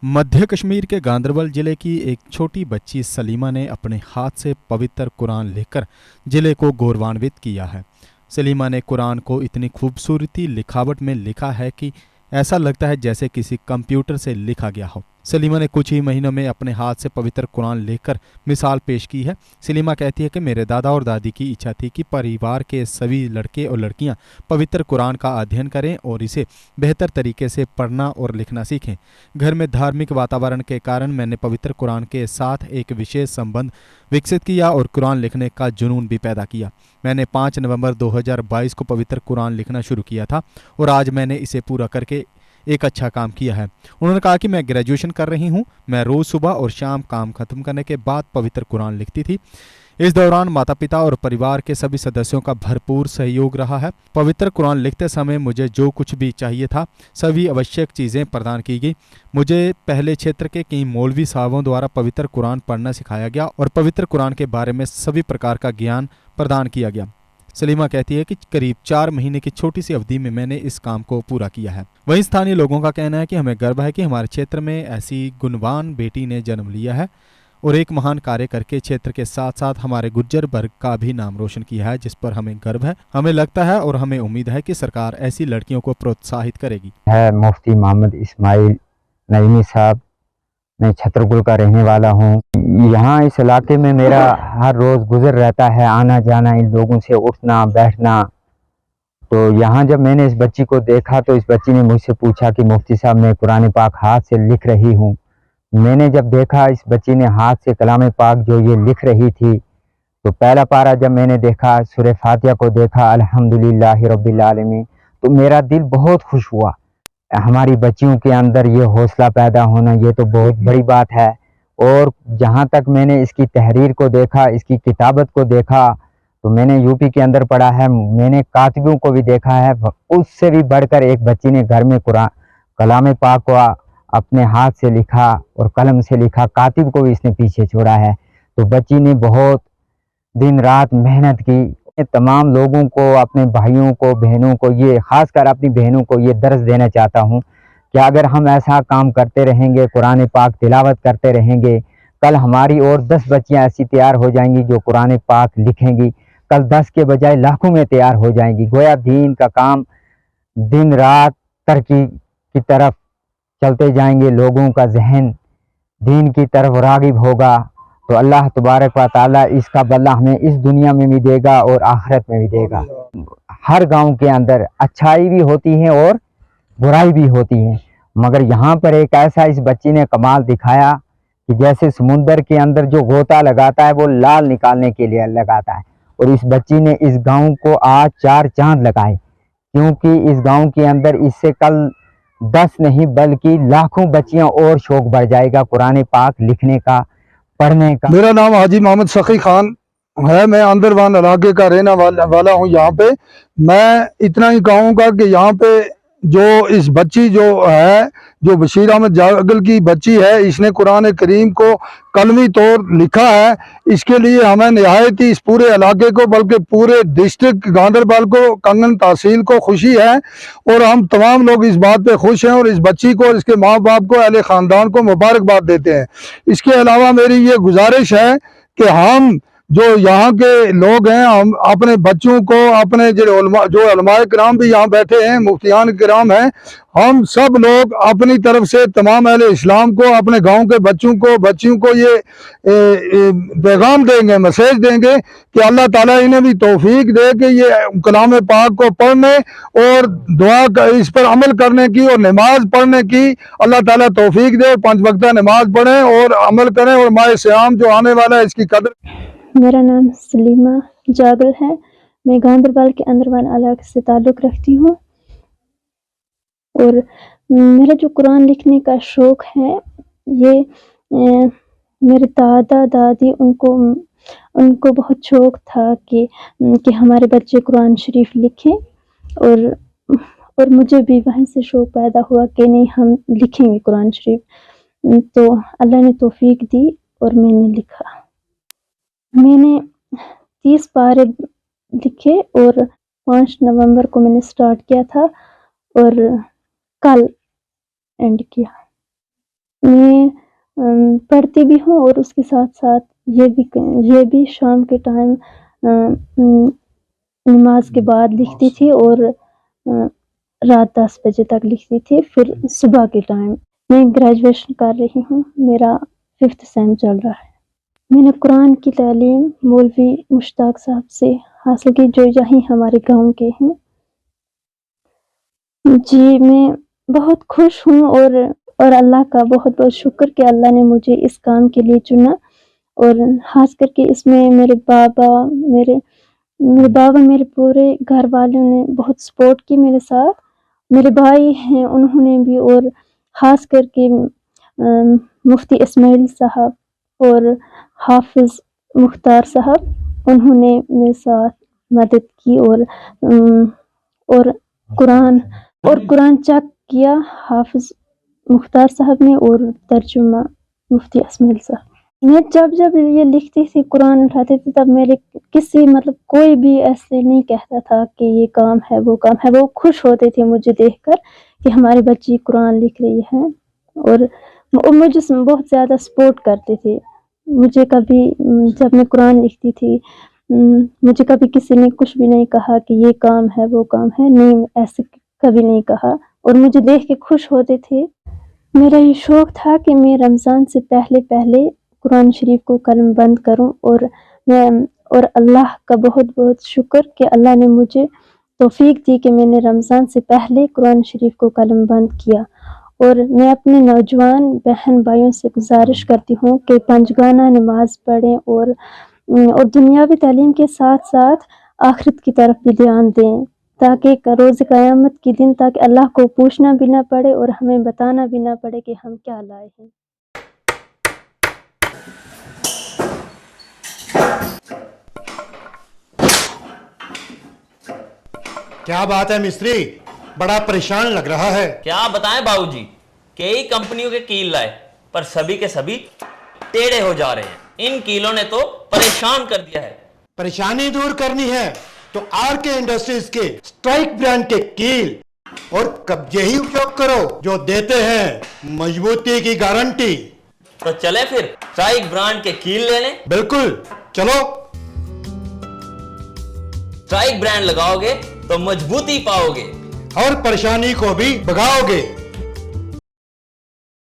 मध्य कश्मीर के गांदरबल जिले की एक छोटी बच्ची सलीमा ने अपने हाथ से पवित्र कुरान लिखकर जिले को गौरवान्वित किया है। सलीमा ने कुरान को इतनी खूबसूरती लिखावट में लिखा है कि ऐसा लगता है जैसे किसी कंप्यूटर से लिखा गया हो। सलीमा ने कुछ ही महीनों में अपने हाथ से पवित्र कुरान लिखकर मिसाल पेश की है। सलीमा कहती है कि मेरे दादा और दादी की इच्छा थी कि परिवार के सभी लड़के और लड़कियां पवित्र कुरान का अध्ययन करें और इसे बेहतर तरीके से पढ़ना और लिखना सीखें। घर में धार्मिक वातावरण के कारण मैंने पवित्र कुरान के साथ एक विशेष संबंध विकसित किया और कुरान लिखने का जुनून भी पैदा किया। मैंने 5 नवंबर 2022 को पवित्र कुरान लिखना शुरू किया था और आज मैंने इसे पूरा करके एक अच्छा काम किया है। उन्होंने कहा कि मैं ग्रेजुएशन कर रही हूँ। मैं रोज़ सुबह और शाम काम खत्म करने के बाद पवित्र कुरान लिखती थी। इस दौरान माता पिता और परिवार के सभी सदस्यों का भरपूर सहयोग रहा है। पवित्र कुरान लिखते समय मुझे जो कुछ भी चाहिए था सभी आवश्यक चीज़ें प्रदान की गई। मुझे पहले क्षेत्र के कई मौलवी साहबों द्वारा पवित्र कुरान पढ़ना सिखाया गया और पवित्र कुरान के बारे में सभी प्रकार का ज्ञान प्रदान किया गया। सलीमा कहती है कि करीब 4 महीने की छोटी सी अवधि में मैंने इस काम को पूरा किया है। वहीं स्थानीय लोगों का कहना है कि हमें गर्व है कि हमारे क्षेत्र में ऐसी गुणवान बेटी ने जन्म लिया है और एक महान कार्य करके क्षेत्र के साथ साथ हमारे गुर्जर वर्ग का भी नाम रोशन किया है, जिस पर हमें गर्व है। हमें लगता है और हमें उम्मीद है कि सरकार ऐसी लड़कियों को प्रोत्साहित करेगी। है मुफ्ती मोहम्मद इस्माइल नईमी साहब, मैं छतरपुर का रहने वाला हूँ। यहाँ इस इलाके में मेरा हर रोज़ गुजर रहता है, आना जाना, इन लोगों से उठना बैठना। तो यहाँ जब मैंने इस बच्ची को देखा तो इस बच्ची ने मुझसे पूछा कि मुफ्ती साहब मैं कुरान पाक हाथ से लिख रही हूँ। मैंने जब देखा इस बच्ची ने हाथ से कलाम पाक जो ये लिख रही थी, तो पहला पारा जब मैंने देखा, सूरह फातिहा को देखा, अल्हम्दुलिल्लाहि रब्बिल आलमीन, तो मेरा दिल बहुत खुश हुआ। हमारी बच्चियों के अंदर ये हौसला पैदा होना ये तो बहुत बड़ी बात है। और जहाँ तक मैंने इसकी तहरीर को देखा, इसकी किताबत को देखा, तो मैंने यूपी के अंदर पढ़ा है, मैंने कातिबों को भी देखा है। उससे भी बढ़कर एक बच्ची ने घर में कुरान कलाम पाक को अपने हाथ से लिखा और कलम से लिखा, कातिब को भी इसने पीछे छोड़ा है। तो बच्ची ने बहुत दिन रात मेहनत की। तमाम लोगों को, अपने भाइयों को, बहनों को, ये खासकर अपनी बहनों को ये दर्स देना चाहता हूँ कि अगर हम ऐसा काम करते रहेंगे, कुरान पाक तिलावत करते रहेंगे, कल हमारी और 10 बच्चियाँ ऐसी तैयार हो जाएंगी जो कुरान पाक लिखेंगी। कल 10 के बजाय लाखों में तैयार हो जाएंगी। गोया दीन का काम दिन रात तरक्की की तरफ चलते जाएंगे, लोगों का जहन दीन की तरफ रागिब होगा। तो अल्लाह तबारक व ताला इसका बदला हमें इस दुनिया में भी देगा और आखिरत में भी देगा। हर गांव के अंदर अच्छाई भी होती है और बुराई भी होती है, मगर यहाँ पर एक ऐसा इस बच्ची ने कमाल दिखाया कि जैसे समुंदर के अंदर जो गोता लगाता है वो लाल निकालने के लिए लगाता है, और इस बच्ची ने इस गांव को आज 4 चांद लगाए, क्योंकि इस गांव के अंदर इससे कल 10 नहीं बल्कि लाखों बच्चियां और शौक बढ़ जाएगा कुरान पाक लिखने का, पढ़ने का। मेरा नाम हाजी मोहम्मद सखी खान है। मैं अंदरवान इलाके का रहने वाला हूँ। यहाँ पे मैं इतना ही कहूँगा कि यहाँ पे जो इस बच्ची जो है, जो बशीर अहमद जागल की बच्ची है, इसने कुरान करीम को कलमी तौर लिखा है। इसके लिए हमें निहायत ही इस पूरे इलाके को, बल्कि पूरे डिस्ट्रिक्ट गांदरबल को, कंगन तहसील को खुशी है और हम तमाम लोग इस बात पे खुश हैं और इस बच्ची को और इसके माँ बाप को, अहले ख़ानदान को मुबारकबाद देते हैं। इसके अलावा मेरी ये गुजारिश है कि हम जो यहाँ के लोग हैं, हम अपने बच्चों को, अपने जो उलमाए किराम भी यहाँ बैठे हैं, मुफ्तियान किराम हैं, हम सब लोग अपनी तरफ से तमाम अहले इस्लाम को, अपने गांव के बच्चियों को ये पैगाम देंगे, मैसेज देंगे कि अल्लाह ताला इन्हें भी तौफीक दे कि ये कलाम पाक को पढ़ने और दुआ इस पर अमल करने की और नमाज पढ़ने की अल्लाह ताला तौफीक दे। 5 वक्ता नमाज पढ़ें और अमल करें और माह सियाम जो आने वाला है इसकी कदर। मेरा नाम सलीमा जागल है। मैं गांदरबल के अंदरवान इलाके से ताल्लुक़ रखती हूँ और मेरा जो कुरान लिखने का शौक़ है, ये मेरे दादा दादी उनको बहुत शौक़ था कि हमारे बच्चे कुरान शरीफ लिखें, और मुझे भी वहीं से शौक़ पैदा हुआ कि नहीं, हम लिखेंगे कुरान शरीफ। तो अल्लाह ने तौफीक दी और मैंने लिखा। मैंने 30 पारे लिखे और 5 नवंबर को मैंने स्टार्ट किया था और कल एंड किया। मैं पढ़ती भी हूँ और उसके साथ साथ ये भी शाम के टाइम नमाज के बाद लिखती थी और रात 10 बजे तक लिखती थी, फिर सुबह के टाइम। मैं ग्रेजुएशन कर रही हूँ, मेरा 5th सेम चल रहा है। मैंने कुरान की तालीम मौलवी मुश्ताक साहब से हासिल की, जो यहीं हमारे गांव के हैं। जी, मैं बहुत खुश हूँ और अल्लाह का बहुत बहुत शुक्र कि अल्लाह ने मुझे इस काम के लिए चुना, और ख़ास करके इसमें मेरे बाबा, मेरे पूरे घर वालों ने बहुत सपोर्ट की मेरे साथ। मेरे भाई हैं, उन्होंने भी, और ख़ास करके मुफ्ती इस्माइल साहब और हाफिज़ मुख्तार साहब, उन्होंने मेरे साथ मदद की और कुरान चेक किया हाफिज़ मुख्तार साहब ने, और तर्जुमा मुफ्ती इस्माइल साहब। मैं जब ये लिखती थी, कुरान उठाती थी, तब मेरे कोई भी ऐसे नहीं कहता था कि ये काम है, वो काम है। वो खुश होते थे मुझे देखकर कि हमारी बच्ची कुरान लिख रही है, और मुझे बहुत ज़्यादा सपोर्ट करते थे। मुझे कभी जब मैं कुरान लिखती थी, मुझे कभी किसी ने कुछ भी नहीं कहा कि ये काम है, वो काम है, नहीं, ऐसे कभी नहीं कहा, और मुझे देख के खुश होते थे। मेरा ये शौक़ था कि मैं रमज़ान से पहले कुरान शरीफ को कलम बंद करूं, और अल्लाह का बहुत बहुत शुक्र कि अल्लाह ने मुझे तौफीक दी कि मैंने रमज़ान से पहले कुरान शरीफ को कलम बंद किया। और मैं अपने नौजवान बहन भाइयों से गुजारिश करती हूँ कि पंजगाना नमाज पढ़ें, और दुनियावी तालीम के साथ साथ आखिरत की तरफ भी ध्यान दें, ताकि रोज़ क़यामत के दिन ताकि अल्लाह को पूछना भी ना पड़े और हमें बताना भी ना पड़े कि हम क्या लाए हैं। क्या बात है मिस्त्री, बड़ा परेशान लग रहा है। क्या बताएं बाबूजी, कई कंपनियों के कील लाए पर सभी के सभी टेढ़े हो जा रहे हैं। इन कीलों ने तो परेशान कर दिया है। परेशानी दूर करनी है तो आरके इंडस्ट्रीज के स्ट्राइक ब्रांड के कील और कब्जे ही उपयोग करो, जो देते हैं मजबूती की गारंटी। तो चले फिर स्ट्राइक ब्रांड के कील लेने। बिल्कुल, चलो। स्ट्राइक ब्रांड लगाओगे तो मजबूती पाओगे और परेशानी को भी भगाओगे।